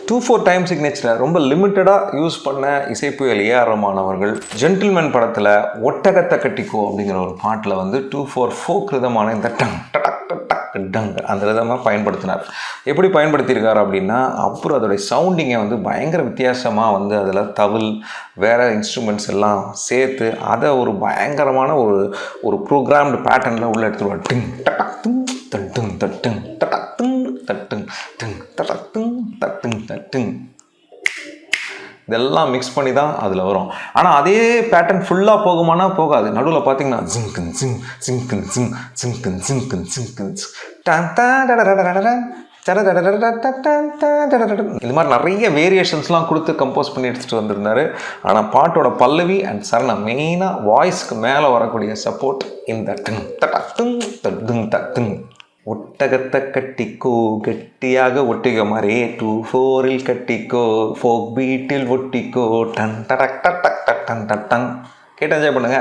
2/4 time சிக்னேச்சரை ரொம்ப லிமிட்டடாக use பண்ண இசைப்புயல் AR Rahman அவர்கள் ஜென்டில்மேன் படத்தில் ஒட்டகத்தை கட்டிக்கோ அப்படிங்கிற ஒரு பாட்டில் வந்து 2/4 ஃபோக் ரிதமான இந்த டங் டடக் டக் டங் அந்த விதமாக பயன்படுத்தினார். எப்படி பயன்படுத்தியிருக்காரு அப்படின்னா, அப்புறம் அதோடைய சவுண்டிங்கை வந்து பயங்கர வித்தியாசமாக வந்து அதில் தவில் வேறு இன்ஸ்ட்ருமெண்ட்ஸ் எல்லாம் சேர்த்து அதை ஒரு பயங்கரமான ஒரு ப்ரோக்ராம்டு பேட்டர்னில் உள்ள எடுத்துருவார். டிங் டடக் டிங் தட்டுங் தட்டுங் டடக் டிங் தட்டுங் டிங் டடக் டிங் தட்டுங் தட்டுங் இதெல்லாம் மிக்ஸ் பண்ணி தான் அதில் வரும். ஆனால் அதே பேட்டர்ன் ஃபுல்லாக போகுமானா போகாது. நடுவில் பார்த்தீங்கன்னா ஜிங்கன் ஜிங் ஜிங்கன் ஜிங் ஜிங்கன் ஜிங்கன் ஜிங்கன் இது மாதிரி நிறைய வேரியேஷன்ஸ்லாம் கொடுத்து கம்போஸ் பண்ணி எடுத்துகிட்டு வந்திருந்தார். ஆனால் பாட்டோட பல்லவி அண்ட் சரணம் மெயினாக வாய்ஸ்க்கு மேலே வரக்கூடிய சப்போர்ட் இந்த டிங் தட்டுங் தட்டுங் தட்டுங். ஒட்டகத்தை கட்டிக்கோ கெட்டியாக ஒட்டிக்க மாதிரி 2/4 கட்டிக்கோ ஃபோக் பீட்டில் ஒட்டிக்கோ டன் டடக் டக் டக் டன் டங் கேட்டு என்ஜாய் பண்ணுங்க.